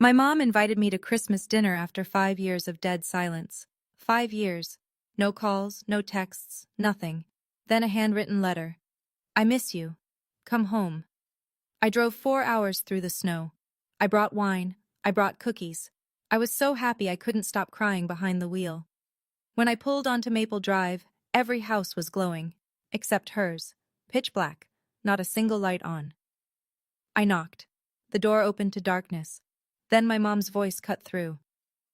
My mom invited me to Christmas dinner after 5 years of dead silence. 5 years. No calls, no texts, nothing. Then a handwritten letter. I miss you. Come home. I drove 4 hours through the snow. I brought wine. I brought cookies. I was so happy I couldn't stop crying behind the wheel. When I pulled onto Maple Drive, every house was glowing. Except hers. Pitch black. Not a single light on. I knocked. The door opened to darkness. Then my mom's voice cut through.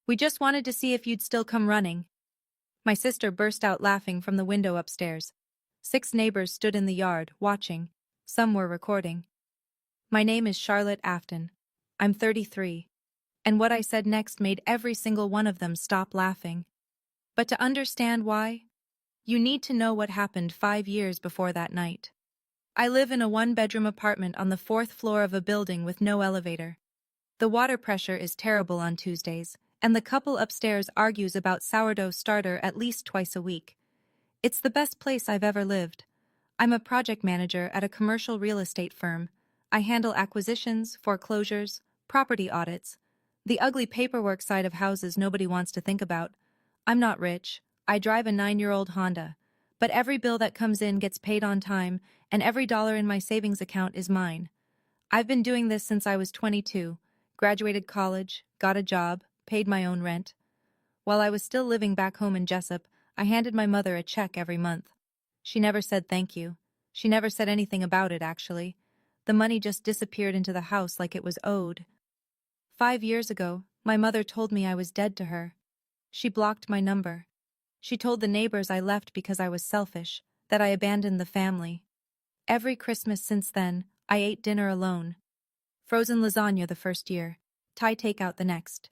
We just wanted to see if you'd still come running. My sister burst out laughing from the window upstairs. 6 neighbors stood in the yard, watching. Some were recording. My name is Charlotte Afton. I'm 33. And what I said next made every single one of them stop laughing. But to understand why, you need to know what happened 5 years before that night. I live in a 1-bedroom apartment on the 4th floor of a building with no elevator. The water pressure is terrible on Tuesdays, and the couple upstairs argues about sourdough starter at least twice a week. It's the best place I've ever lived. I'm a project manager at a commercial real estate firm. I handle acquisitions, foreclosures, property audits, the ugly paperwork side of houses nobody wants to think about. I'm not rich. I drive a 9-year-old Honda. But every bill that comes in gets paid on time, and every dollar in my savings account is mine. I've been doing this since I was 22, graduated college, got a job, paid my own rent. While I was still living back home in Jessup, I handed my mother a check every month. She never said thank you. She never said anything about it, actually. The money just disappeared into the house like it was owed. 5 years ago, my mother told me I was dead to her. She blocked my number. She told the neighbors I left because I was selfish, that I abandoned the family. Every Christmas since then, I ate dinner alone. Frozen lasagna the first year, Thai takeout the next.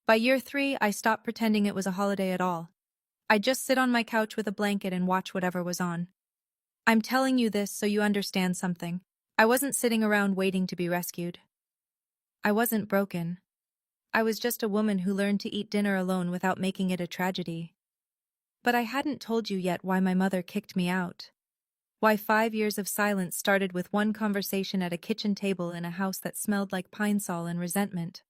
By year 3, I stopped pretending it was a holiday at all. I'd just sit on my couch with a blanket and watch whatever was on. I'm telling you this so you understand something. I wasn't sitting around waiting to be rescued. I wasn't broken. I was just a woman who learned to eat dinner alone without making it a tragedy. But I hadn't told you yet why my mother kicked me out. Why 5 years of silence started with one conversation at a kitchen table in a house that smelled like pine sol and resentment.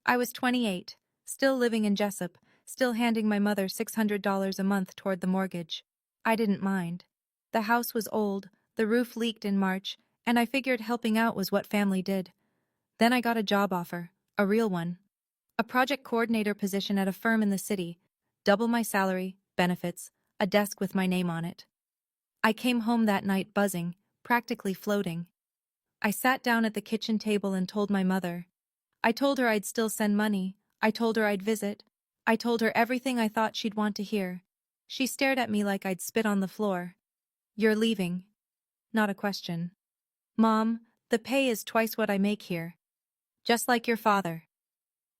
I was 28, still living in Jessup, still handing my mother $600 a month toward the mortgage. I didn't mind. The house was old, the roof leaked in March, and I figured helping out was what family did. Then I got a job offer, a real one. A project coordinator position at a firm in the city, double my salary, benefits, a desk with my name on it. I came home that night buzzing, practically floating. I sat down at the kitchen table and told my mother. I told her I'd still send money. I told her I'd visit. I told her everything I thought she'd want to hear. She stared at me like I'd spit on the floor. You're leaving. Not a question. Mom, the pay is twice what I make here. Just like your father.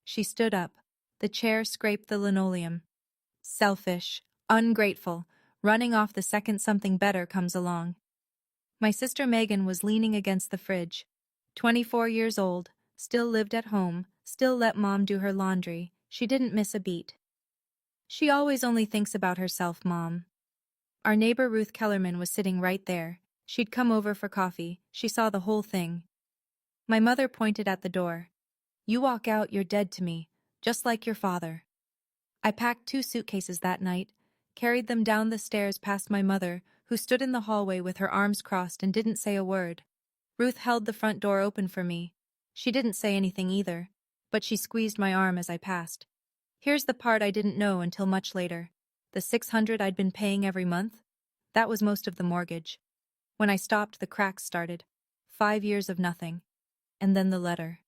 She stood up. The chair scraped the linoleum. Selfish, ungrateful, running off the second something better comes along. My sister Megan was leaning against the fridge. 24 years old, still lived at home, still let Mom do her laundry. She didn't miss a beat. She always only thinks about herself, Mom. Our neighbor Ruth Kellerman was sitting right there. She'd come over for coffee. She saw the whole thing. My mother pointed at the door. You walk out, you're dead to me, just like your father. I packed 2 suitcases that night, carried them down the stairs past my mother, who stood in the hallway with her arms crossed and didn't say a word. Ruth held the front door open for me. She didn't say anything either, but she squeezed my arm as I passed. Here's the part I didn't know until much later. The $600 I'd been paying every month? That was most of the mortgage. When I stopped, the cracks started. 5 years of nothing. And then the letter.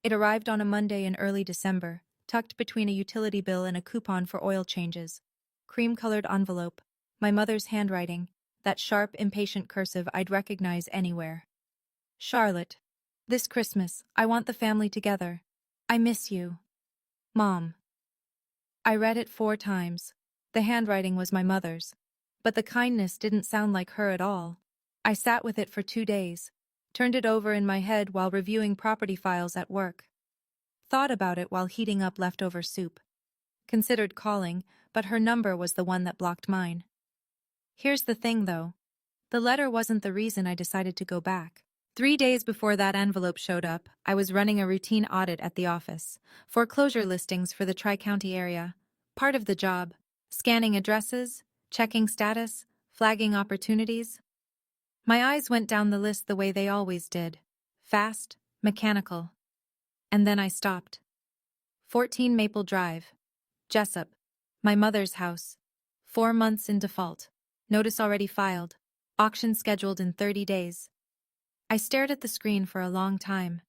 It arrived on a Monday in early December, tucked between a utility bill and a coupon for oil changes. Cream-colored envelope. My mother's handwriting. That sharp, impatient cursive I'd recognize anywhere. Charlotte. This Christmas, I want the family together. I miss you. Mom. I read it 4 times. The handwriting was my mother's. But the kindness didn't sound like her at all. I sat with it for 2 days. Turned it over in my head while reviewing property files at work. Thought about it while heating up leftover soup. Considered calling, but her number was the one that blocked mine. Here's the thing, though. The letter wasn't the reason I decided to go back. 3 days before that envelope showed up, I was running a routine audit at the office. Foreclosure listings for the Tri-County area. Part of the job. Scanning addresses, checking status, flagging opportunities. My eyes went down the list the way they always did. Fast, mechanical. And then I stopped. 14 Maple Drive. Jessup. My mother's house. 4 months in default. Notice already filed. Auction scheduled in 30 days. I stared at the screen for a long time.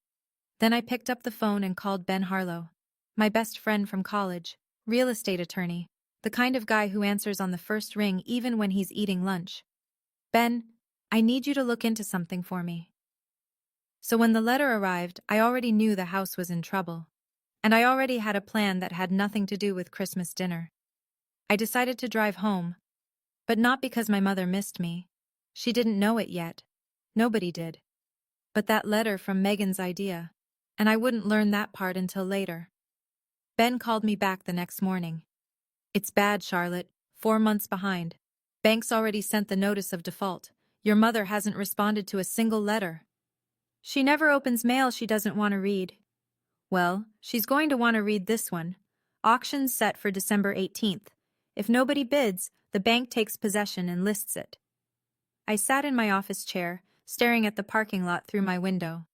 Then I picked up the phone and called Ben Harlow. My best friend from college, real estate attorney, the kind of guy who answers on the first ring even when he's eating lunch. Ben, I need you to look into something for me. So when the letter arrived, I already knew the house was in trouble. And I already had a plan that had nothing to do with Christmas dinner. I decided to drive home. But not because my mother missed me. She didn't know it yet. Nobody did. But that letter from Megan's idea. And I wouldn't learn that part until later. Ben called me back the next morning. It's bad, Charlotte. 4 months behind. Bank's already sent the notice of default. Your mother hasn't responded to a single letter. She never opens mail she doesn't want to read. Well, she's going to want to read this one. Auction's set for December 18th. If nobody bids, the bank takes possession and lists it. I sat in my office chair, staring at the parking lot through my window.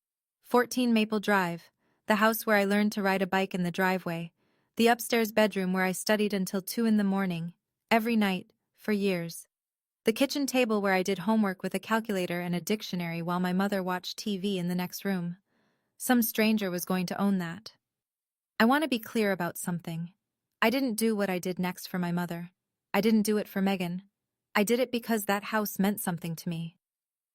14 Maple Drive, the house where I learned to ride a bike in the driveway, the upstairs bedroom where I studied until 2 in the morning, every night, for years. The kitchen table where I did homework with a calculator and a dictionary while my mother watched TV in the next room. Some stranger was going to own that. I want to be clear about something. I didn't do what I did next for my mother. I didn't do it for Megan. I did it because that house meant something to me.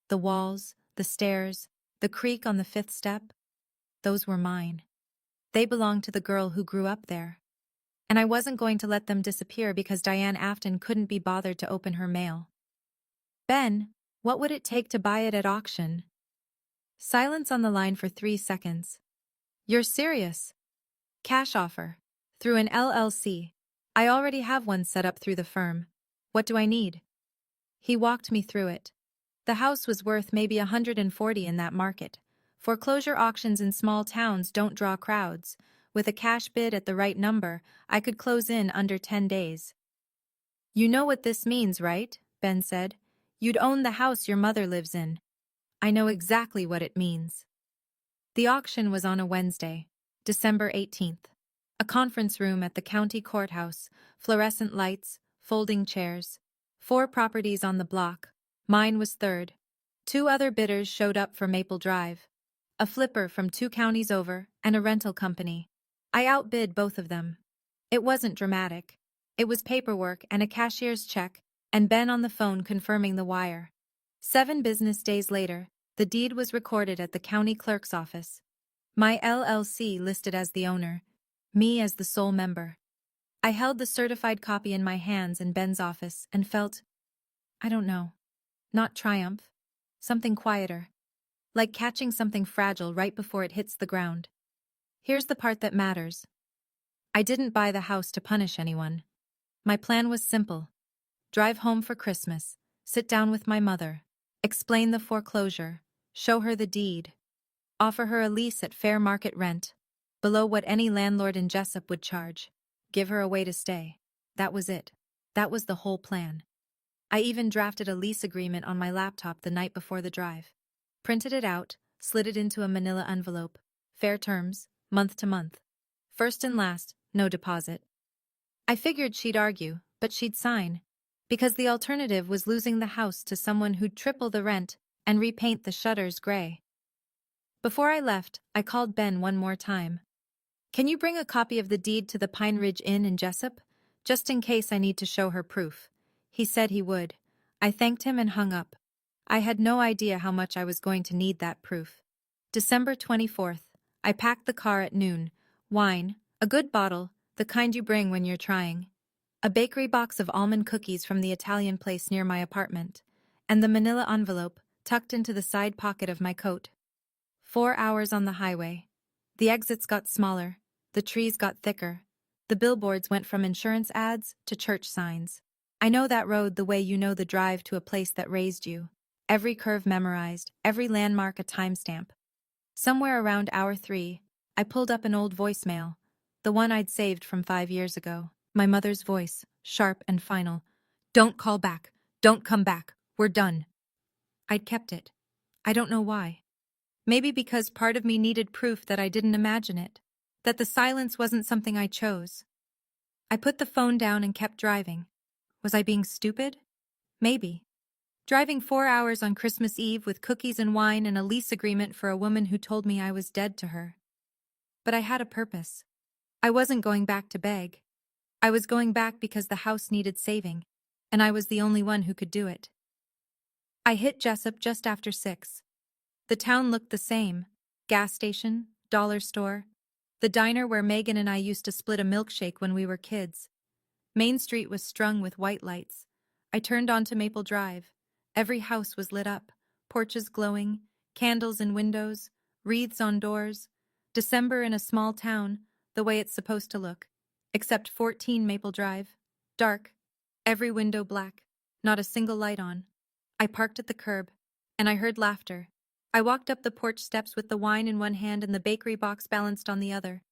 The walls, the stairs, the creak on the 5th step, those were mine. They belonged to the girl who grew up there. And I wasn't going to let them disappear because Diane Afton couldn't be bothered to open her mail. Ben, what would it take to buy it at auction? Silence on the line for 3 seconds. You're serious? Cash offer. Through an LLC. I already have one set up through the firm. What do I need? He walked me through it. The house was worth maybe 140 in that market. Foreclosure auctions in small towns don't draw crowds. With a cash bid at the right number, I could close in under 10 days. You know what this means, right? Ben said. You'd own the house your mother lives in. I know exactly what it means. The auction was on a Wednesday, December 18th. A conference room at the county courthouse, fluorescent lights, folding chairs. 4 properties on the block. Mine was third. 2 other bidders showed up for Maple Drive. A flipper from 2 counties over and a rental company. I outbid both of them. It wasn't dramatic. It was paperwork and a cashier's check, and Ben on the phone confirming the wire. 7 business days later, the deed was recorded at the county clerk's office. My LLC listed as the owner, me as the sole member. I held the certified copy in my hands in Ben's office and felt, I don't know, not triumph, something quieter, like catching something fragile right before it hits the ground. Here's the part that matters. I didn't buy the house to punish anyone. My plan was simple. Drive home for Christmas, sit down with my mother, explain the foreclosure, show her the deed, offer her a lease at fair market rent, below what any landlord in Jessup would charge, give her a way to stay. That was it. That was the whole plan. I even drafted a lease agreement on my laptop the night before the drive. Printed it out, slid it into a manila envelope. Fair terms, month to month. First and last, no deposit. I figured she'd argue, but she'd sign. Because the alternative was losing the house to someone who'd triple the rent and repaint the shutters gray. Before I left, I called Ben one more time. Can you bring a copy of the deed to the Pine Ridge Inn in Jessup? Just in case I need to show her proof. He said he would. I thanked him and hung up. I had no idea how much I was going to need that proof. December 24th. I packed the car at noon. Wine, a good bottle, the kind you bring when you're trying. A bakery box of almond cookies from the Italian place near my apartment. And the manila envelope, tucked into the side pocket of my coat. 4 hours on the highway. The exits got smaller. The trees got thicker. The billboards went from insurance ads to church signs. I know that road the way you know the drive to a place that raised you. every curve memorized, every landmark a timestamp. Somewhere around hour 3, I pulled up an old voicemail, the one I'd saved from 5 years ago. My mother's voice, sharp and final. "Don't call back. Don't come back. We're done." I'd kept it. I don't know why. Maybe because part of me needed proof that I didn't imagine it, that the silence wasn't something I chose. I put the phone down and kept driving. Was I being stupid? Maybe. Driving 4 hours on Christmas Eve with cookies and wine and a lease agreement for a woman who told me I was dead to her. But I had a purpose. I wasn't going back to beg. I was going back because the house needed saving, and I was the only one who could do it. I hit Jessup just after 6. The town looked the same. Gas station, dollar store, the diner where Megan and I used to split a milkshake when we were kids. Main Street was strung with white lights. I turned onto Maple Drive. Every house was lit up, porches glowing, candles in windows, wreaths on doors. December in a small town, the way it's supposed to look. Except 14 Maple Drive. Dark. Every window black. Not a single light on. I parked at the curb, and I heard laughter. I walked up the porch steps with the wine in one hand and the bakery box balanced on the other.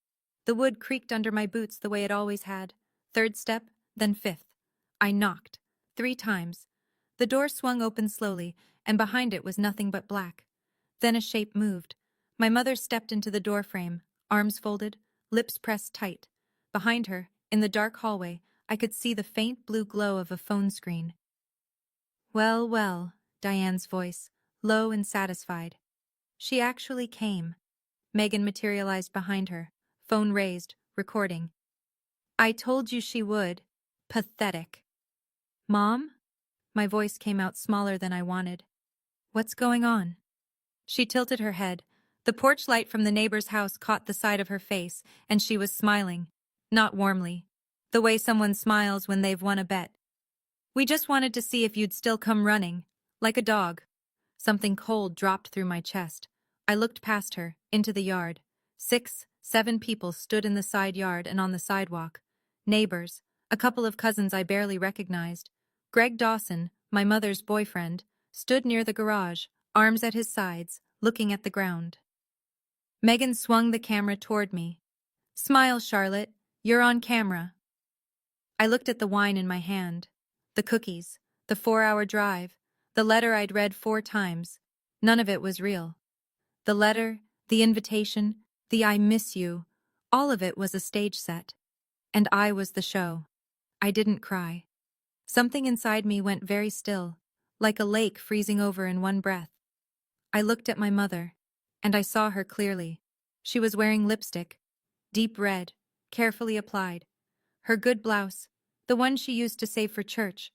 The wood creaked under my boots the way it always had. Third step, then fifth. I knocked. 3 times. The door swung open slowly, and behind it was nothing but black. Then a shape moved. My mother stepped into the doorframe, arms folded, lips pressed tight. Behind her, in the dark hallway, I could see the faint blue glow of a phone screen. "Well, well," Diane's voice, low and satisfied. She actually came. Megan materialized behind her, phone raised, recording. "I told you she would. Pathetic." "Mom?" My voice came out smaller than I wanted. "What's going on?" She tilted her head. The porch light from the neighbor's house caught the side of her face, and she was smiling. Not warmly. The way someone smiles when they've won a bet. "We just wanted to see if you'd still come running. Like a dog." Something cold dropped through my chest. I looked past her, into the yard. 6, 7 people stood in the side yard and on the sidewalk. Neighbors, a couple of cousins I barely recognized. Greg Dawson, my mother's boyfriend, stood near the garage, arms at his sides, looking at the ground. Megan swung the camera toward me. "Smile, Charlotte. You're on camera." I looked at the wine in my hand. The cookies, the 4-hour drive, the letter I'd read 4 times. None of it was real. The letter, the invitation, the "I miss you," all of it was a stage set. And I was the show. I didn't cry. Something inside me went very still, like a lake freezing over in one breath. I looked at my mother, and I saw her clearly. She was wearing lipstick, deep red, carefully applied. Her good blouse, the one she used to save for church.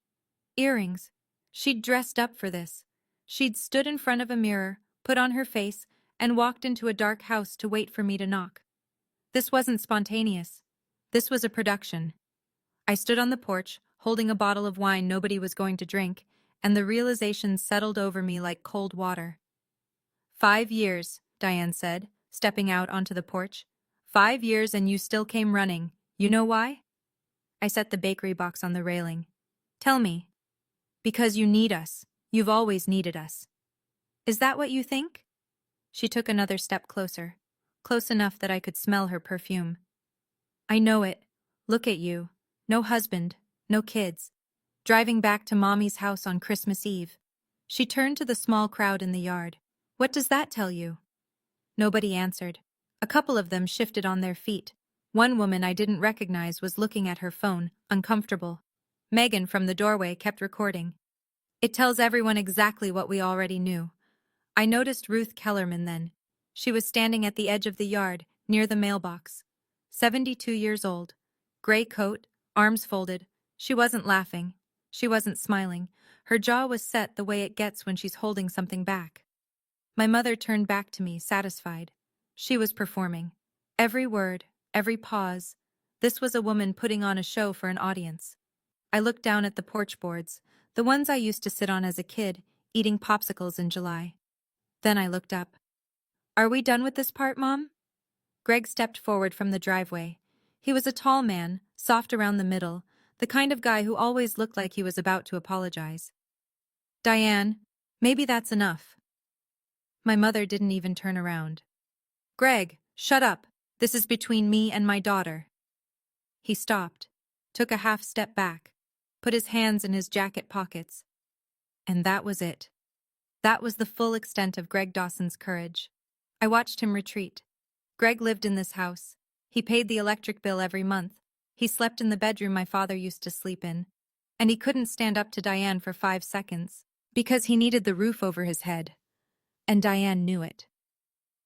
Earrings. She'd dressed up for this. She'd stood in front of a mirror, put on her face, and walked into a dark house to wait for me to knock. This wasn't spontaneous. This was a production. I stood on the porch, holding a bottle of wine nobody was going to drink, and the realization settled over me like cold water. 5 years, Diane said, stepping out onto the porch. 5 years and you still came running. You know why? I set the bakery box on the railing. Tell me. Because you need us. You've always needed us. Is that what you think? She took another step closer, close enough that I could smell her perfume. I know it. Look at you. No husband, no kids. Driving back to Mommy's house on Christmas Eve. She turned to the small crowd in the yard. What does that tell you? Nobody answered. A couple of them shifted on their feet. One woman I didn't recognize was looking at her phone, uncomfortable. Megan from the doorway kept recording. It tells everyone exactly what we already knew. I noticed Ruth Kellerman then. She was standing at the edge of the yard, near the mailbox. 72 years old. Gray coat, arms folded. She wasn't laughing. She wasn't smiling. Her jaw was set the way it gets when she's holding something back. My mother turned back to me, satisfied. She was performing. Every word, every pause. This was a woman putting on a show for an audience. I looked down at the porch boards, the ones I used to sit on as a kid, eating popsicles in July. Then I looked up. Are we done with this part, Mom? Greg stepped forward from the driveway. He was a tall man, soft around the middle, the kind of guy who always looked like he was about to apologize. Diane, Maybe that's enough. My mother didn't even turn around. Greg, shut up. This is between me and my daughter. He stopped, took a half step back, put his hands in his jacket pockets. And that was it. That was the full extent of Greg Dawson's courage. I watched him retreat. Greg lived in this house. He paid the electric bill every month. He slept in the bedroom my father used to sleep in. And he couldn't stand up to Diane for 5 seconds, because he needed the roof over his head. And Diane knew it.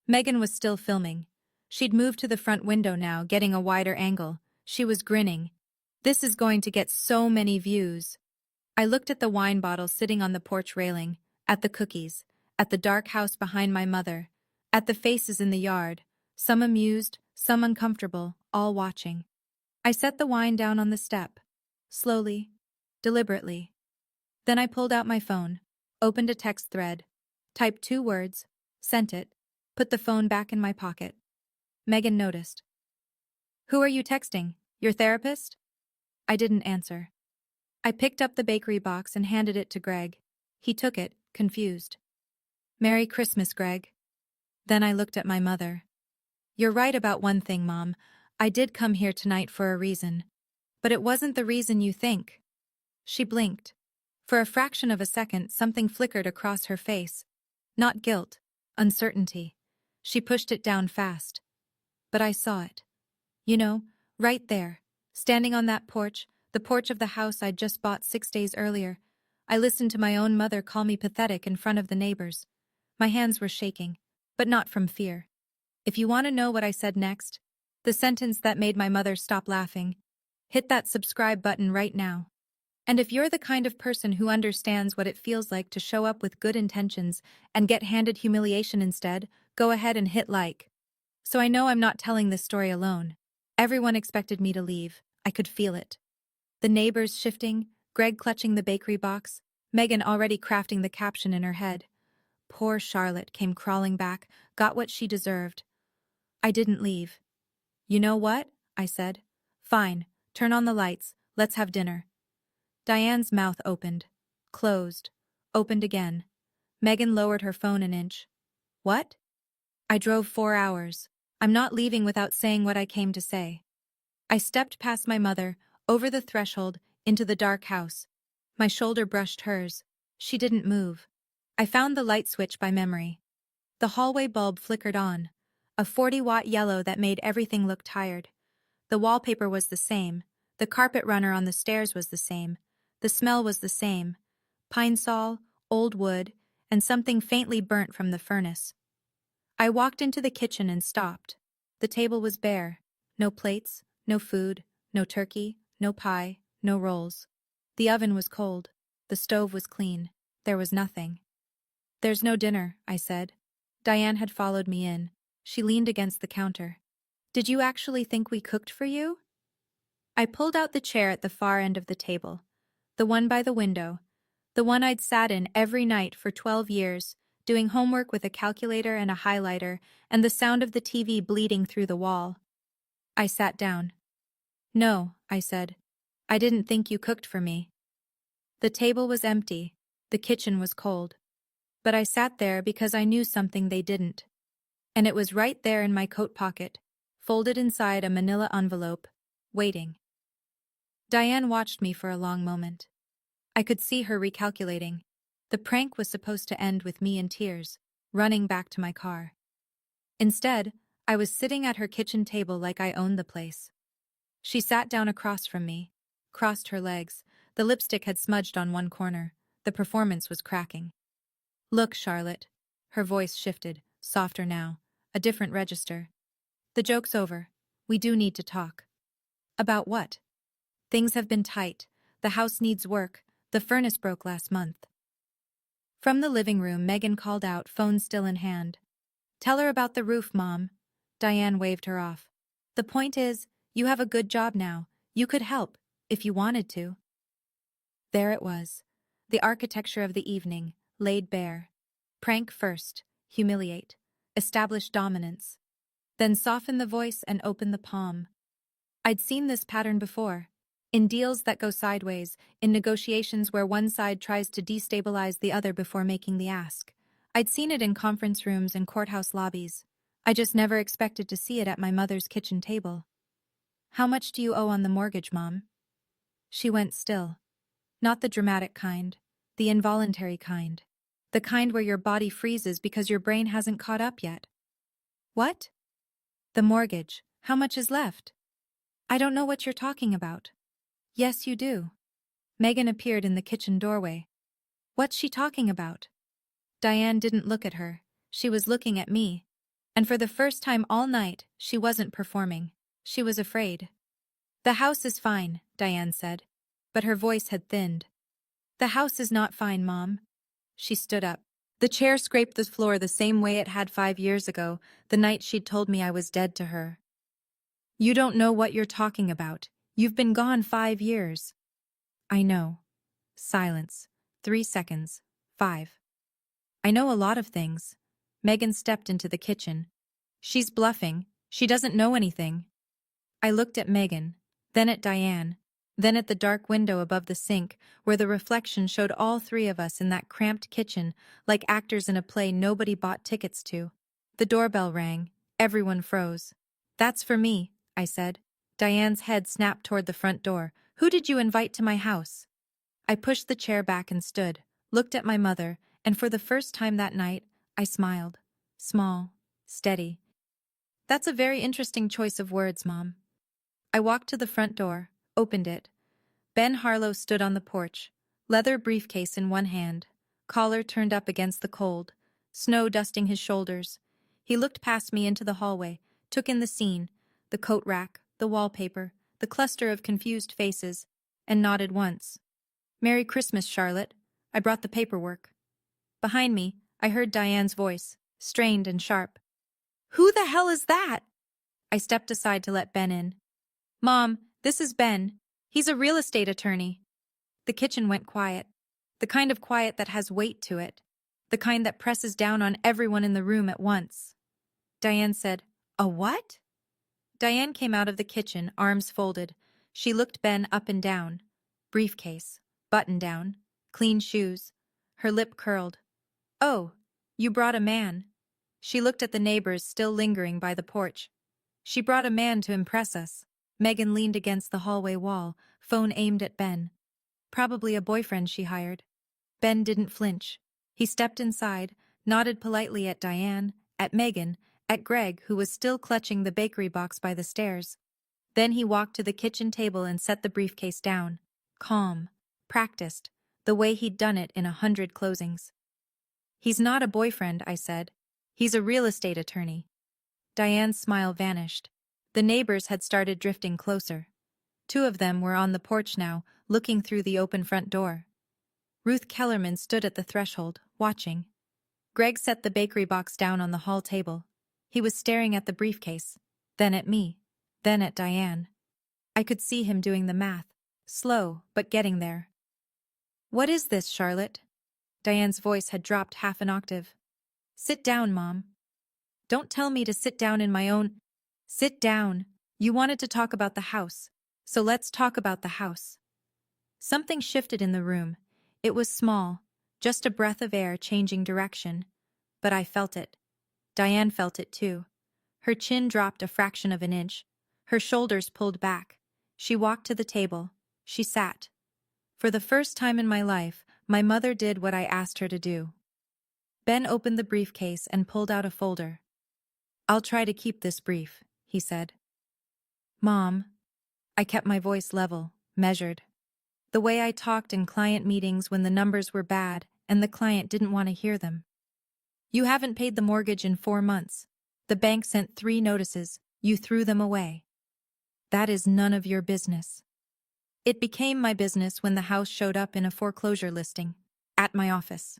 Megan was still filming. She'd moved to the front window now, getting a wider angle. She was grinning. This is going to get so many views. I looked at the wine bottle sitting on the porch railing, at the cookies, at the dark house behind my mother, at the faces in the yard, some amused, some uncomfortable, all watching. I set the wine down on the step, slowly, deliberately. Then I pulled out my phone, opened a text thread, typed 2 words, sent it, put the phone back in my pocket. Megan noticed. Who are you texting? Your therapist? I didn't answer. I picked up the bakery box and handed it to Greg. He took it, confused. Merry Christmas, Greg. Then I looked at my mother. You're right about one thing, Mom. I did come here tonight for a reason. But it wasn't the reason you think. She blinked. For a fraction of a second, something flickered across her face. Not guilt, uncertainty. She pushed it down fast. But I saw it. You know, right there, standing on that porch, the porch of the house I'd just bought 6 days earlier. I listened to my own mother call me pathetic in front of the neighbors. My hands were shaking, but not from fear. If you want to know what I said next, the sentence that made my mother stop laughing, hit that subscribe button right now. And if you're the kind of person who understands what it feels like to show up with good intentions and get handed humiliation instead, go ahead and hit like. So I know I'm not telling this story alone. Everyone expected me to leave. I could feel it. The neighbors shifting, Greg clutching the bakery box, Megan already crafting the caption in her head. Poor Charlotte came crawling back, got what she deserved. I didn't leave. You know what? I said. Fine, turn on the lights, let's have dinner. Diane's mouth opened, closed, opened again. Megan lowered her phone an inch. What? I drove 4 hours. I'm not leaving without saying what I came to say. I stepped past my mother, over the threshold, into the dark house. My shoulder brushed hers. She didn't move. I found the light switch by memory. The hallway bulb flickered on, a 40-watt yellow that made everything look tired. The wallpaper was the same. The carpet runner on the stairs was the same. The smell was the same. Pine sol, old wood, and something faintly burnt from the furnace. I walked into the kitchen and stopped. The table was bare. No plates, no food, no turkey, no pie, no rolls. The oven was cold. The stove was clean. There was nothing. There's no dinner, I said. Diane had followed me in. She leaned against the counter. Did you actually think we cooked for you? I pulled out the chair at the far end of the table. The one by the window. The one I'd sat in every night for 12 years, doing homework with a calculator and a highlighter, and the sound of the TV bleeding through the wall. I sat down. No, I said. I didn't think you cooked for me. The table was empty. The kitchen was cold. But I sat there because I knew something they didn't. And it was right there in my coat pocket, folded inside a manila envelope, waiting. Diane watched me for a long moment. I could see her recalculating. The prank was supposed to end with me in tears, running back to my car. Instead, I was sitting at her kitchen table like I owned the place. She sat down across from me, crossed her legs. The lipstick had smudged on one corner. The performance was cracking. Look, Charlotte. Her voice shifted, softer now, a different register. The joke's over. We do need to talk. About what? Things have been tight. The house needs work. The furnace broke last month. From the living room, Megan called out, phone still in hand. Tell her about the roof, Mom. Diane waved her off. The point is, you have a good job now. You could help, if you wanted to. There it was. The architecture of the evening, laid bare. Prank first, humiliate, establish dominance. Then soften the voice and open the palm. I'd seen this pattern before. In deals that go sideways, in negotiations where one side tries to destabilize the other before making the ask. I'd seen it in conference rooms and courthouse lobbies. I just never expected to see it at my mother's kitchen table. "How much do you owe on the mortgage, Mom?" She went still. Not the dramatic kind, the involuntary kind. The kind where your body freezes because your brain hasn't caught up yet. "What?" "The mortgage. How much is left?" "I don't know what you're talking about." "Yes, you do." Megan appeared in the kitchen doorway. "What's she talking about?" Diane didn't look at her. She was looking at me. And for the first time all night, she wasn't performing. She was afraid. "The house is fine," Diane said. But her voice had thinned. "The house is not fine, Mom." She stood up. The chair scraped the floor the same way it had 5 years ago, the night she'd told me I was dead to her. "You don't know what you're talking about. You've been gone 5 years." "I know." Silence. 3 seconds. 5. "I know a lot of things." Megan stepped into the kitchen. "She's bluffing. She doesn't know anything." I looked at Megan, then at Diane, then at the dark window above the sink, where the reflection showed all three of us in that cramped kitchen, like actors in a play nobody bought tickets to. The doorbell rang. Everyone froze. "That's for me," I said. Diane's head snapped toward the front door. "Who did you invite to my house?" I pushed the chair back and stood, looked at my mother, and for the first time that night, I smiled. Small, steady. "That's a very interesting choice of words, Mom." I walked to the front door, opened it. Ben Harlow stood on the porch, leather briefcase in one hand, collar turned up against the cold, snow dusting his shoulders. He looked past me into the hallway, took in the scene, the coat rack, the wallpaper, the cluster of confused faces, and nodded once. "Merry Christmas, Charlotte. I brought the paperwork." Behind me, I heard Diane's voice, strained and sharp. "Who the hell is that?" I stepped aside to let Ben in. "Mom, this is Ben. He's a real estate attorney." The kitchen went quiet. The kind of quiet that has weight to it. The kind that presses down on everyone in the room at once. Diane said, "A what?" Diane came out of the kitchen, arms folded. She looked Ben up and down. Briefcase, button down, clean shoes. Her lip curled. "Oh, you brought a man." She looked at the neighbors still lingering by the porch. "She brought a man to impress us." Megan leaned against the hallway wall, phone aimed at Ben. "Probably a boyfriend she hired." Ben didn't flinch. He stepped inside, nodded politely at Diane, at Megan, at Greg, who was still clutching the bakery box by the stairs. Then he walked to the kitchen table and set the briefcase down. Calm. Practiced. The way he'd done it in 100 closings. "He's not a boyfriend," I said. "He's a real estate attorney." Diane's smile vanished. The neighbors had started drifting closer. 2 of them were on the porch now, looking through the open front door. Ruth Kellerman stood at the threshold, watching. Greg set the bakery box down on the hall table. He was staring at the briefcase, then at me, then at Diane. I could see him doing the math, slow but getting there. "What is this, Charlotte?" Diane's voice had dropped half an octave. "Sit down, Mom." "Don't tell me to sit down in my own—" "Sit down. You wanted to talk about the house, so let's talk about the house." Something shifted in the room. It was small, just a breath of air changing direction. But I felt it. Diane felt it too. Her chin dropped a fraction of an inch. Her shoulders pulled back. She walked to the table. She sat. For the first time in my life, my mother did what I asked her to do. Ben opened the briefcase and pulled out a folder. "I'll try to keep this brief," he said. "Mom." I kept my voice level, measured. The way I talked in client meetings when the numbers were bad and the client didn't want to hear them. "You haven't paid the mortgage in 4 months. The bank sent 3 notices. You threw them away. That is none of your business." It became my business when the house showed up in a foreclosure listing. At my office.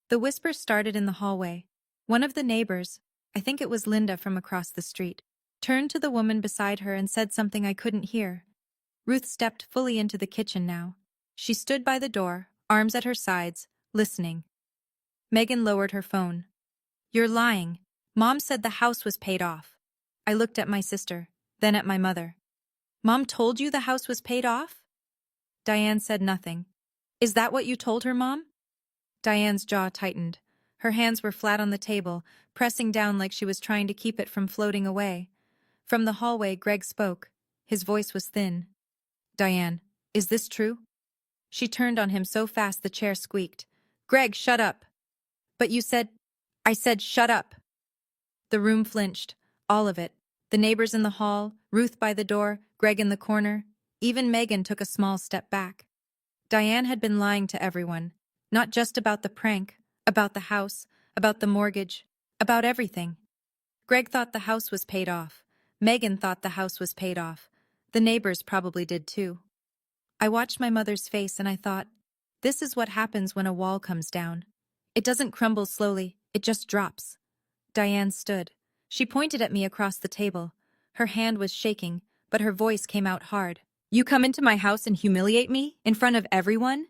The whisper started in the hallway. One of the neighbors, I think it was Linda from across the street, turned to the woman beside her and said something I couldn't hear. Ruth stepped fully into the kitchen now. She stood by the door, arms at her sides, listening. Megan lowered her phone. "You're lying. Mom said the house was paid off." I looked at my sister, then at my mother. Mom told you the house was paid off? Diane said nothing. Is that what you told her, Mom? Diane's jaw tightened. Her hands were flat on the table, pressing down like she was trying to keep it from floating away. From the hallway, Greg spoke. His voice was thin. Diane, is this true? She turned on him so fast the chair squeaked. Greg, shut up. But you said... I said shut up. The room flinched. All of it. The neighbors in the hall, Ruth by the door, Greg in the corner. Even Megan took a small step back. Diane had been lying to everyone. Not just about the prank, about the house, about the mortgage, about everything. Greg thought the house was paid off. Megan thought the house was paid off. The neighbors probably did too. I watched my mother's face and I thought, this is what happens when a wall comes down. It doesn't crumble slowly, it just drops. Diane stood. She pointed at me across the table. Her hand was shaking, but her voice came out hard. You come into my house and humiliate me? In front of everyone?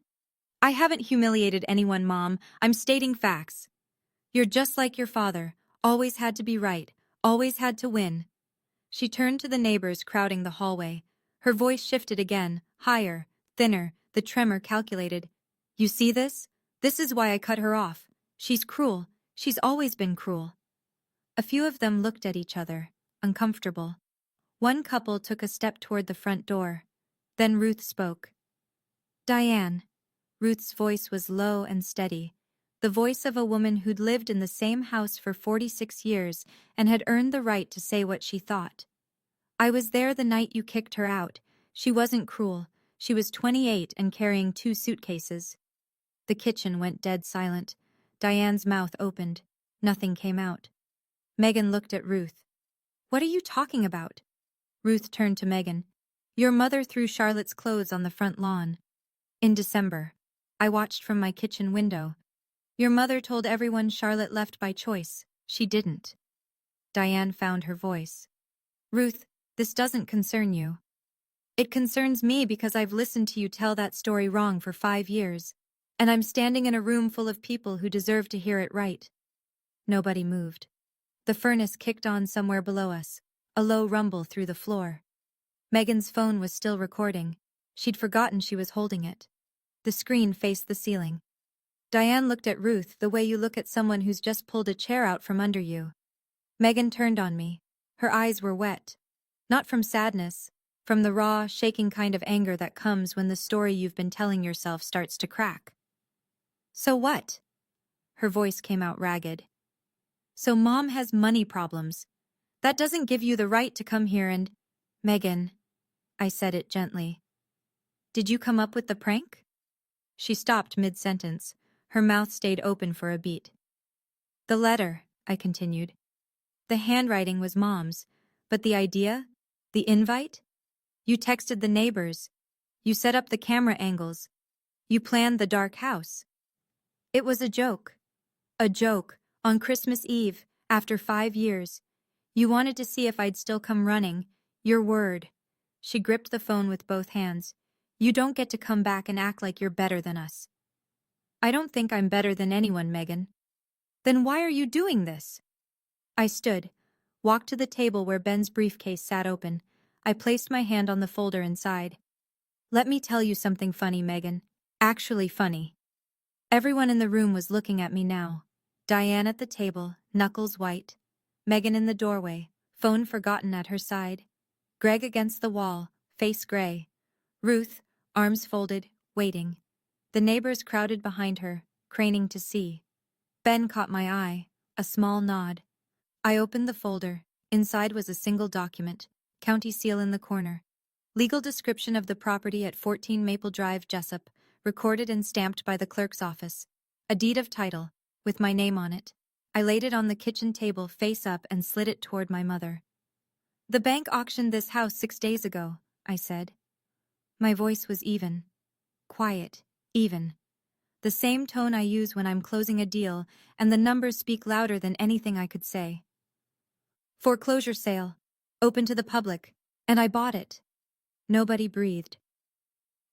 I haven't humiliated anyone, Mom. I'm stating facts. You're just like your father. Always had to be right. Always had to win. She turned to the neighbors crowding the hallway. Her voice shifted again, higher, thinner, the tremor calculated. You see this? This is why I cut her off. She's cruel. She's always been cruel. A few of them looked at each other, uncomfortable. One couple took a step toward the front door. Then Ruth spoke. Diane. Ruth's voice was low and steady, the voice of a woman who'd lived in the same house for 46 years and had earned the right to say what she thought. I was there the night you kicked her out. She wasn't cruel. She was 28 and carrying 2 suitcases. The kitchen went dead silent. Diane's mouth opened. Nothing came out. Megan looked at Ruth. What are you talking about? Ruth turned to Megan. Your mother threw Charlotte's clothes on the front lawn. In December. I watched from my kitchen window. Your mother told everyone Charlotte left by choice. She didn't. Diane found her voice. Ruth, this doesn't concern you. It concerns me because I've listened to you tell that story wrong for 5 years, and I'm standing in a room full of people who deserve to hear it right. Nobody moved. The furnace kicked on somewhere below us, a low rumble through the floor. Megan's phone was still recording. She'd forgotten she was holding it. The screen faced the ceiling. Diane looked at Ruth the way you look at someone who's just pulled a chair out from under you. Megan turned on me. Her eyes were wet. Not from sadness, from the raw, shaking kind of anger that comes when the story you've been telling yourself starts to crack. So what? Her voice came out ragged. So Mom has money problems. That doesn't give you the right to come here and... Megan, I said it gently. Did you come up with the prank? She stopped mid-sentence. Her mouth stayed open for a beat. The letter, I continued. The handwriting was Mom's, but the idea, the invite? You texted the neighbors. You set up the camera angles. You planned the dark house. It was a joke. A joke, on Christmas Eve, after 5 years. You wanted to see if I'd still come running. Your word. She gripped the phone with both hands. You don't get to come back and act like you're better than us. I don't think I'm better than anyone, Megan. Then why are you doing this? I stood, walked to the table where Ben's briefcase sat open. I placed my hand on the folder inside. Let me tell you something funny, Megan. Actually funny. Everyone in the room was looking at me now. Diane at the table, knuckles white. Megan in the doorway, phone forgotten at her side. Greg against the wall, face gray. Ruth, arms folded, waiting. The neighbors crowded behind her, craning to see. Ben caught my eye, a small nod. I opened the folder. Inside was a single document, county seal in the corner. Legal description of the property at 14 Maple Drive, Jessup, recorded and stamped by the clerk's office. A deed of title, with my name on it. I laid it on the kitchen table face up and slid it toward my mother. The bank auctioned this house 6 days ago, I said. My voice was even. Quiet, even. The same tone I use when I'm closing a deal, and the numbers speak louder than anything I could say. Foreclosure sale, open to the public, and I bought it. Nobody breathed.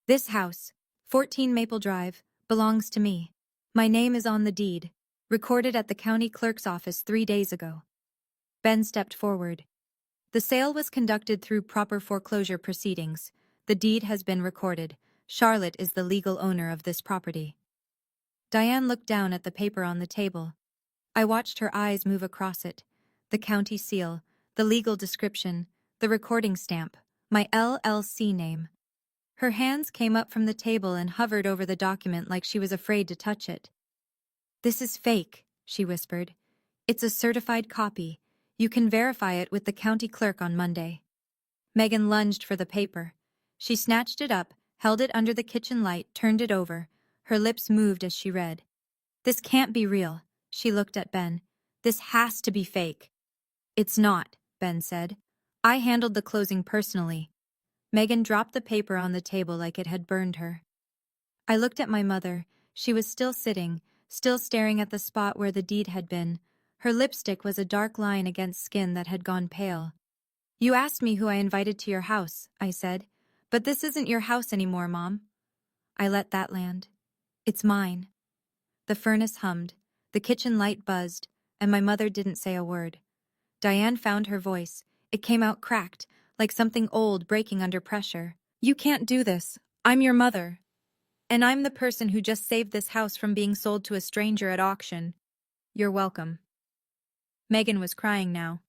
This house, 14 Maple Drive, belongs to me. My name is on the deed, recorded at the county clerk's office 3 days ago. Ben stepped forward. The sale was conducted through proper foreclosure proceedings. The deed has been recorded. Charlotte is the legal owner of this property. Diane looked down at the paper on the table. I watched her eyes move across it. The county seal, the legal description, the recording stamp, my LLC name. Her hands came up from the table and hovered over the document like she was afraid to touch it. "This is fake," she whispered. "It's a certified copy. You can verify it with the county clerk on Monday." Megan lunged for the paper. She snatched it up, held it under the kitchen light, turned it over. Her lips moved as she read. "This can't be real." She looked at Ben. "This has to be fake." "It's not," Ben said. "I handled the closing personally." Megan dropped the paper on the table like it had burned her. I looked at my mother. She was still sitting, still staring at the spot where the deed had been. Her lipstick was a dark line against skin that had gone pale. "You asked me who I invited to your house," I said. "But this isn't your house anymore, Mom." I let that land. "It's mine." The furnace hummed, the kitchen light buzzed, and my mother didn't say a word. Diane found her voice. It came out cracked, like something old breaking under pressure. "You can't do this. I'm your mother. And I'm the person who just saved this house from being sold to a stranger at auction. You're welcome." Megan was crying now.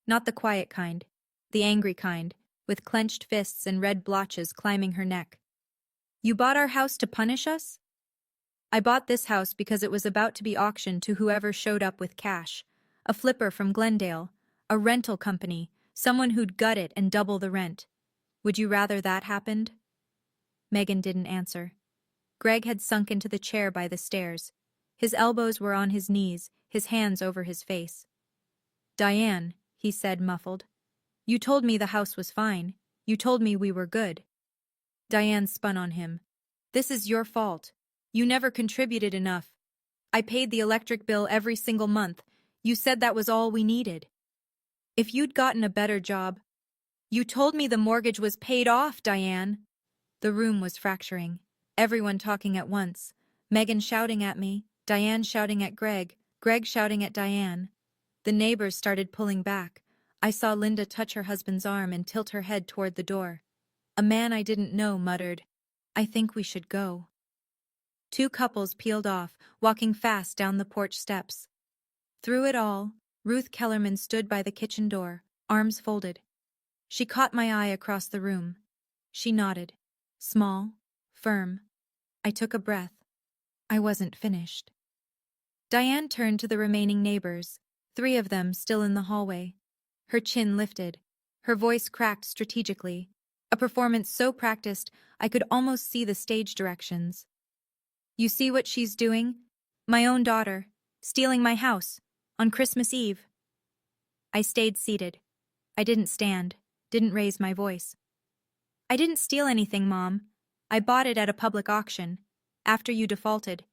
Not the quiet kind, the angry kind, with clenched fists and red blotches climbing her neck. "You bought our house to punish us?" "I bought this house because it was about to be auctioned to whoever showed up with cash. A flipper from Glendale, a rental company, someone who'd gut it and double the rent. Would you rather that happened?" Megan didn't answer. Greg had sunk into the chair by the stairs. His elbows were on his knees, his hands over his face. "Diane," he said, muffled. "You told me the house was fine. You told me we were good." Diane spun on him. "This is your fault. You never contributed enough. I paid the electric bill every single month. You said that was all we needed. If you'd gotten a better job—" "You told me the mortgage was paid off, Diane." The room was fracturing. Everyone talking at once. Megan shouting at me, Diane shouting at Greg, Greg shouting at Diane. The neighbors started pulling back. I saw Linda touch her husband's arm and tilt her head toward the door. A man I didn't know muttered, "I think we should go." Two couples peeled off, walking fast down the porch steps. Through it all, Ruth Kellerman stood by the kitchen door, arms folded. She caught my eye across the room. She nodded. Small, firm. I took a breath. I wasn't finished. Diane turned to the remaining neighbors, 3 of them still in the hallway. Her chin lifted. Her voice cracked strategically. A performance so practiced I could almost see the stage directions. "You see what she's doing? My own daughter. Stealing my house. On Christmas Eve." I stayed seated. I didn't stand. Didn't raise my voice. "I didn't steal anything, Mom. I bought it at a public auction. After you defaulted.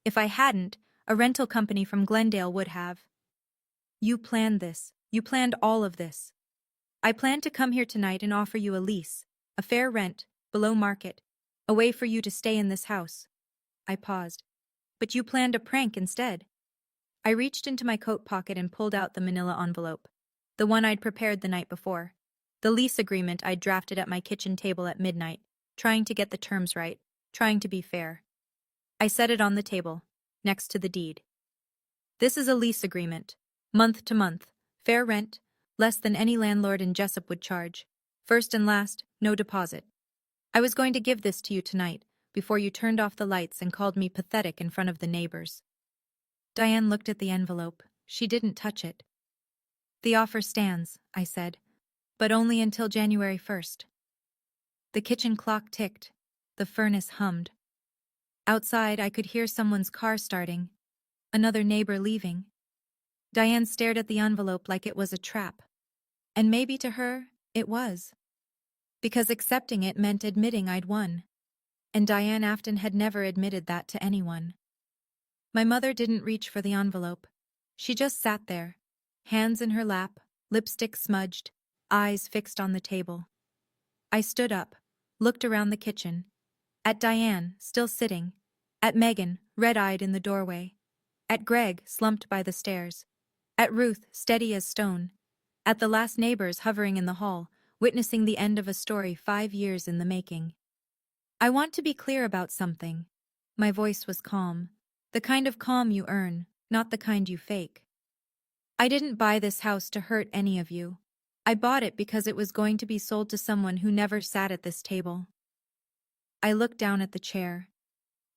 If I hadn't, a rental company from Glendale would have. You planned this. You planned all of this. I planned to come here tonight and offer you a lease, a fair rent, below market, a way for you to stay in this house." I paused. "But you planned a prank instead." I reached into my coat pocket and pulled out the manila envelope, the one I'd prepared the night before, the lease agreement I'd drafted at my kitchen table at midnight, trying to get the terms right, trying to be fair. I set it on the table, next to the deed. "This is a lease agreement, month to month, fair rent, less than any landlord in Jessup would charge. First and last, no deposit. I was going to give this to you tonight, before you turned off the lights and called me pathetic in front of the neighbors." Diane looked at the envelope. She didn't touch it. "The offer stands," I said, "but only until January 1st. The kitchen clock ticked. The furnace hummed. Outside, I could hear someone's car starting. Another neighbor leaving. Diane stared at the envelope like it was a trap. And maybe to her, it was. Because accepting it meant admitting I'd won. And Diane Afton had never admitted that to anyone. My mother didn't reach for the envelope. She just sat there, hands in her lap, lipstick smudged, eyes fixed on the table. I stood up, looked around the kitchen. At Diane, still sitting. At Megan, red-eyed in the doorway. At Greg, slumped by the stairs. At Ruth, steady as stone. At the last neighbors hovering in the hall, witnessing the end of a story 5 years in the making. I want to be clear about something. My voice was calm. The kind of calm you earn, not the kind you fake. I didn't buy this house to hurt any of you. I bought it because it was going to be sold to someone who never sat at this table. I looked down at the chair.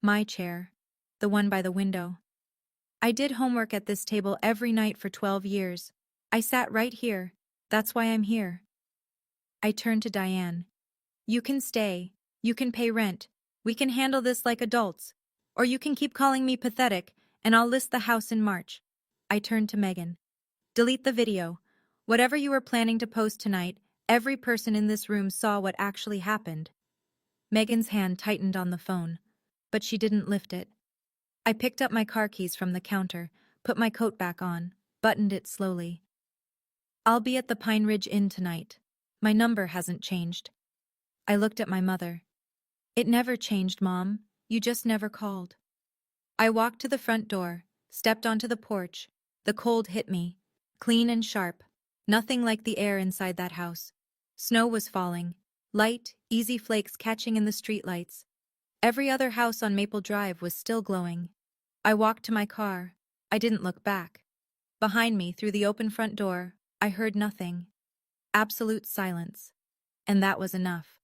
My chair. The one by the window. I did homework at this table every night for 12 years. I sat right here. That's why I'm here. I turned to Diane. You can stay. You can pay rent. We can handle this like adults. Or you can keep calling me pathetic, and I'll list the house in March. I turned to Megan. Delete the video. Whatever you were planning to post tonight, every person in this room saw what actually happened. Megan's hand tightened on the phone, but she didn't lift it. I picked up my car keys from the counter, put my coat back on, buttoned it slowly. I'll be at the Pine Ridge Inn tonight. My number hasn't changed. I looked at my mother. It never changed, Mom. You just never called. I walked to the front door, stepped onto the porch. The cold hit me, clean and sharp, nothing like the air inside that house. Snow was falling, light, easy flakes catching in the streetlights. Every other house on Maple Drive was still glowing. I walked to my car. I didn't look back. Behind me, through the open front door, I heard nothing. Absolute silence. And that was enough.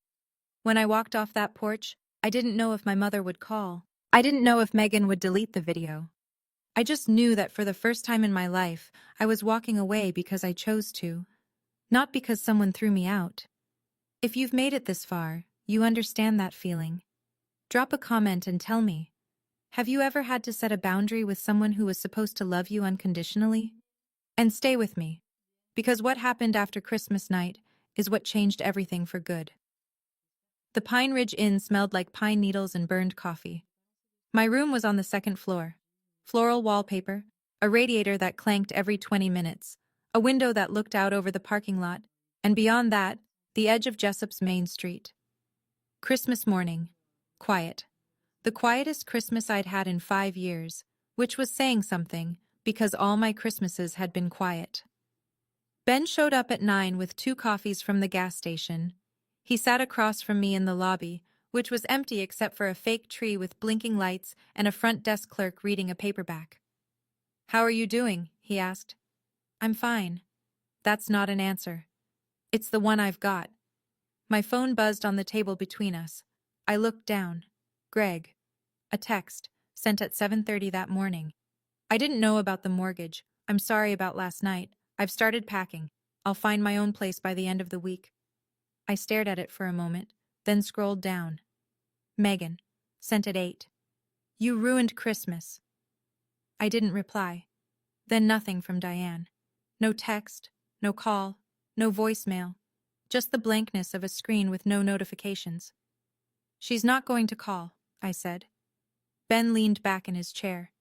When I walked off that porch, I didn't know if my mother would call. I didn't know if Megan would delete the video. I just knew that for the first time in my life, I was walking away because I chose to, not because someone threw me out. If you've made it this far, you understand that feeling. Drop a comment and tell me. Have you ever had to set a boundary with someone who was supposed to love you unconditionally? And stay with me, because what happened after Christmas night is what changed everything for good. The Pine Ridge Inn smelled like pine needles and burned coffee. My room was on the second floor. Floral wallpaper, a radiator that clanked every 20 minutes, a window that looked out over the parking lot, and beyond that, the edge of Jessup's Main Street. Christmas morning. Quiet. The quietest Christmas I'd had in 5 years, which was saying something, because all my Christmases had been quiet. Ben showed up at 9 with 2 coffees from the gas station. He sat across from me in the lobby, which was empty except for a fake tree with blinking lights and a front desk clerk reading a paperback. "How are you doing?" he asked. "I'm fine." That's not an answer. It's the one I've got. My phone buzzed on the table between us. I looked down. Greg. A text, sent at 7:30 that morning. "I didn't know about the mortgage. I'm sorry about last night. I've started packing. I'll find my own place by the end of the week." I stared at it for a moment, then scrolled down. Megan. Sent at 8. "You ruined Christmas." I didn't reply. Then nothing from Diane. No text, no call, no voicemail. Just the blankness of a screen with no notifications. "She's not going to call," I said. Ben leaned back in his chair.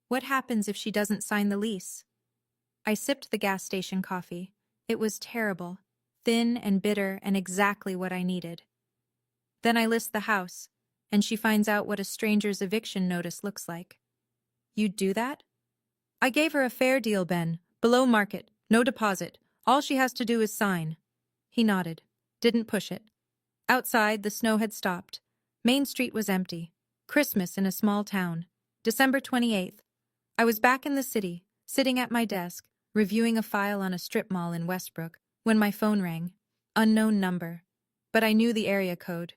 "What happens if she doesn't sign the lease?" I sipped the gas station coffee. It was terrible, thin and bitter and exactly what I needed. Then I list the house, and she finds out what a stranger's eviction notice looks like. "You'd do that?" "I gave her a fair deal, Ben. Below market, no deposit. All she has to do is sign." He nodded. Didn't push it. Outside, the snow had stopped. Main Street was empty. Christmas in a small town. December 28th. I was back in the city, sitting at my desk, reviewing a file on a strip mall in Westbrook, when my phone rang. Unknown number. But I knew the area code.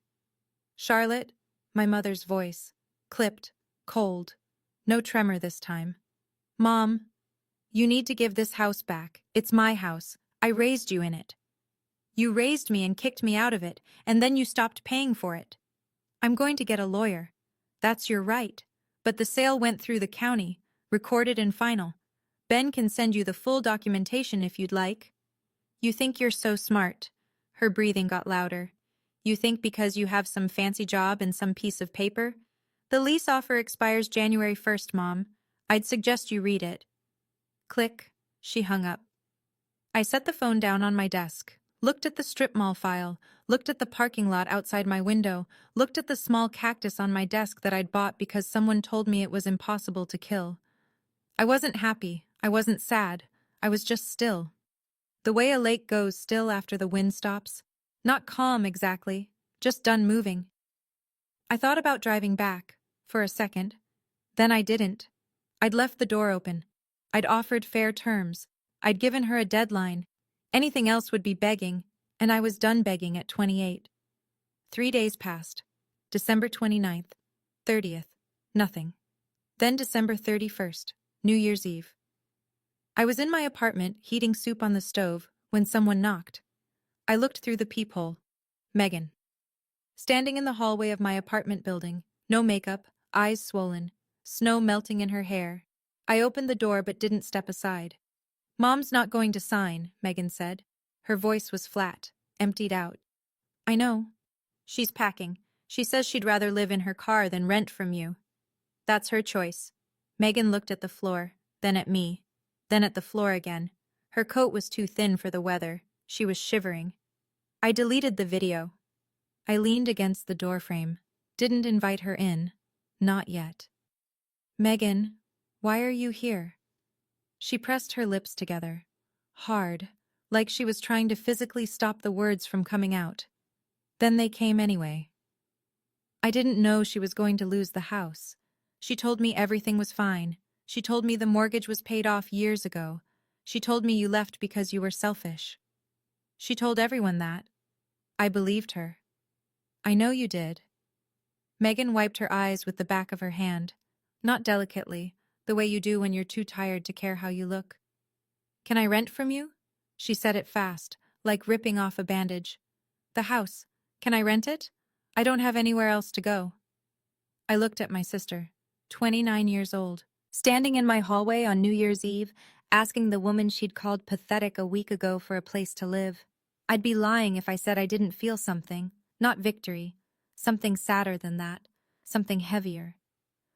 "Charlotte?" My mother's voice. Clipped. Cold. No tremor this time. "Mom, you need to give this house back. It's my house. I raised you in it. You raised me and kicked me out of it, and then you stopped paying for it. I'm going to get a lawyer. That's your right. But the sale went through the county, recorded and final. Ben can send you the full documentation if you'd like." "You think you're so smart." Her breathing got louder. "You think because you have some fancy job and some piece of paper? The lease offer expires January 1st, Mom. I'd suggest you read it." Click. She hung up. I set the phone down on my desk, looked at the strip mall file, looked at the parking lot outside my window, looked at the small cactus on my desk that I'd bought because someone told me it was impossible to kill. I wasn't happy. I wasn't sad. I was just still. The way a lake goes still after the wind stops. Not calm exactly, just done moving. I thought about driving back, for a second. Then I didn't. I'd left the door open. I'd offered fair terms. I'd given her a deadline. Anything else would be begging, and I was done begging at 28. 3 days passed. December 29th, 30th, nothing. Then December 31st, New Year's Eve. I was in my apartment, heating soup on the stove, when someone knocked. I looked through the peephole. Megan. Standing in the hallway of my apartment building, no makeup, eyes swollen, snow melting in her hair. I opened the door but didn't step aside. "Mom's not going to sign," Megan said. Her voice was flat, emptied out. "I know. She's packing. She says she'd rather live in her car than rent from you." "That's her choice." Megan looked at the floor, then at me, then at the floor again. Her coat was too thin for the weather. She was shivering. I deleted the video. I leaned against the doorframe. Didn't invite her in. Not yet. "Megan, why are you here?" She pressed her lips together. Hard, like she was trying to physically stop the words from coming out. Then they came anyway. "I didn't know she was going to lose the house. She told me everything was fine. She told me the mortgage was paid off years ago. She told me you left because you were selfish. She told everyone that. I believed her." "I know you did." Megan wiped her eyes with the back of her hand. Not delicately, the way you do when you're too tired to care how you look. "Can I rent from you?" She said it fast, like ripping off a bandage. "The house. Can I rent it? I don't have anywhere else to go." I looked at my sister, 29 years old, standing in my hallway on New Year's Eve, asking the woman she'd called pathetic a week ago for a place to live. I'd be lying if I said I didn't feel something, not victory, something sadder than that, something heavier.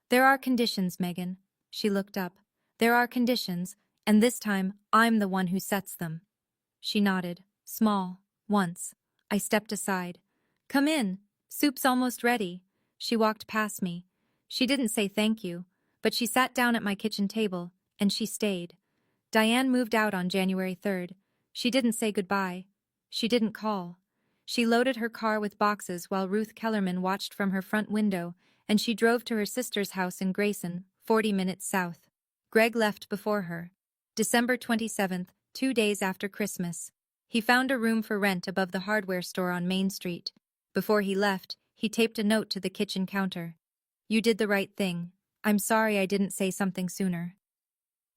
"There are conditions, Megan." She looked up. "There are conditions, and this time I'm the one who sets them." She nodded, small, once. I stepped aside. "Come in. Soup's almost ready." She walked past me. She didn't say thank you, but she sat down at my kitchen table, and she stayed. Diane moved out on January 3rd. She didn't say goodbye. She didn't call. She loaded her car with boxes while Ruth Kellerman watched from her front window, and she drove to her sister's house in Grayson, 40 minutes south. Greg left before her. December 27th, 2 days after Christmas. He found a room for rent above the hardware store on Main Street. Before he left, he taped a note to the kitchen counter. "You did the right thing. I'm sorry I didn't say something sooner."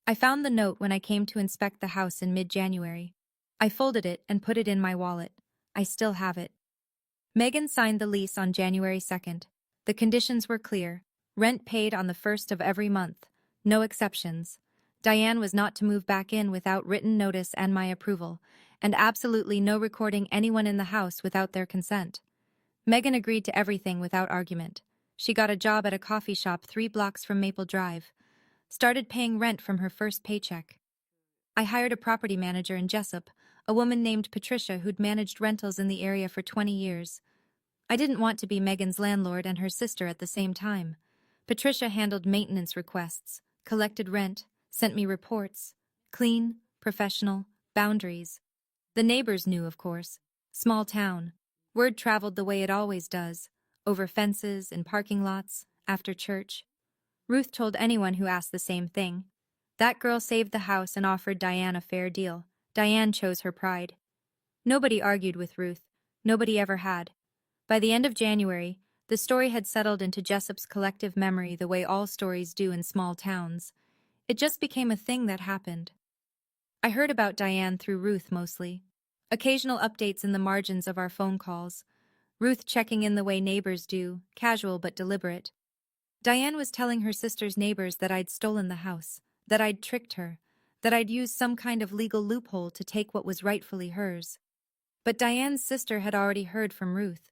I found the note when I came to inspect the house in mid-January. I folded it and put it in my wallet. I still have it. Megan signed the lease on January 2nd. The conditions were clear. Rent paid on the 1st of every month. No exceptions. Diane was not to move back in without written notice and my approval, and absolutely no recording anyone in the house without their consent. Megan agreed to everything without argument. She got a job at a coffee shop 3 blocks from Maple Drive. Started paying rent from her first paycheck. I hired a property manager in Jessup, a woman named Patricia who'd managed rentals in the area for 20 years. I didn't want to be Megan's landlord and her sister at the same time. Patricia handled maintenance requests, collected rent, sent me reports. Clean, professional, boundaries. The neighbors knew, of course. Small town. Word traveled the way it always does, over fences, in parking lots, after church. Ruth told anyone who asked the same thing. That girl saved the house and offered Diane a fair deal. Diane chose her pride. Nobody argued with Ruth. Nobody ever had. By the end of January, the story had settled into Jessup's collective memory the way all stories do in small towns. It just became a thing that happened. I heard about Diane through Ruth mostly. Occasional updates in the margins of our phone calls. Ruth checking in the way neighbors do, casual but deliberate. Diane was telling her sister's neighbors that I'd stolen the house, that I'd tricked her, that I'd used some kind of legal loophole to take what was rightfully hers. But Diane's sister had already heard from Ruth,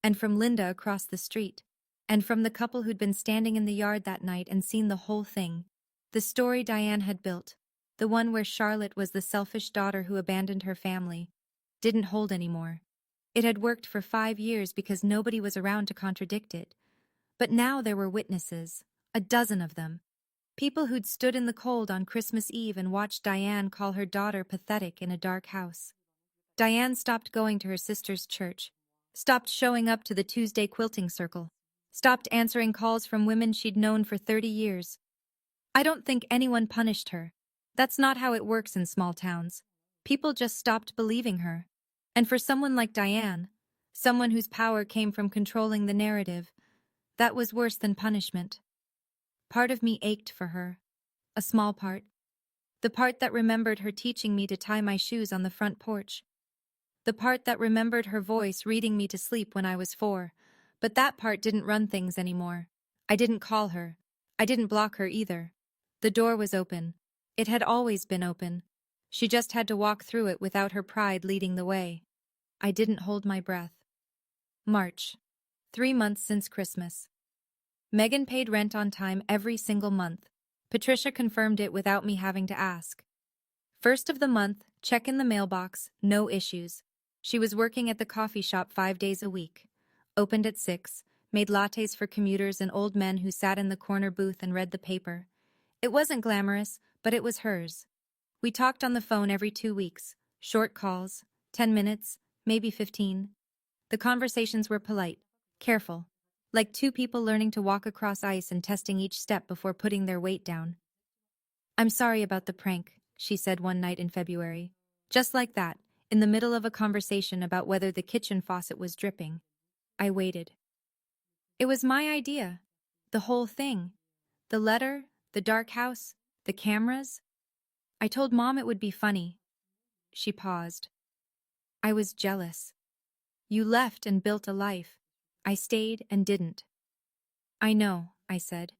and from Linda across the street, and from the couple who'd been standing in the yard that night and seen the whole thing. The story Diane had built, the one where Charlotte was the selfish daughter who abandoned her family, didn't hold anymore. It had worked for 5 years because nobody was around to contradict it. But now there were witnesses, a dozen of them. People who'd stood in the cold on Christmas Eve and watched Diane call her daughter pathetic in a dark house. Diane stopped going to her sister's church, stopped showing up to the Tuesday quilting circle, stopped answering calls from women she'd known for 30 years. I don't think anyone punished her. That's not how it works in small towns. People just stopped believing her. And for someone like Diane, someone whose power came from controlling the narrative, that was worse than punishment. Part of me ached for her. A small part. The part that remembered her teaching me to tie my shoes on the front porch. The part that remembered her voice reading me to sleep when I was 4. But that part didn't run things anymore. I didn't call her. I didn't block her either. The door was open. It had always been open. She just had to walk through it without her pride leading the way. I didn't hold my breath. March. 3 months since Christmas. Megan paid rent on time every single month. Patricia confirmed it without me having to ask. First of the month, check in the mailbox, no issues. She was working at the coffee shop 5 days a week. Opened at 6, made lattes for commuters and old men who sat in the corner booth and read the paper. It wasn't glamorous, but it was hers. We talked on the phone every 2 weeks, short calls, 10 minutes, maybe 15. The conversations were polite, careful, like two people learning to walk across ice and testing each step before putting their weight down. "I'm sorry about the prank," she said one night in February. Just like that, in the middle of a conversation about whether the kitchen faucet was dripping. I waited. It was my idea. The whole thing. The letter, the dark house, the cameras. I told Mom it would be funny. She paused. I was jealous. You left and built a life. I stayed and didn't. I know, I said.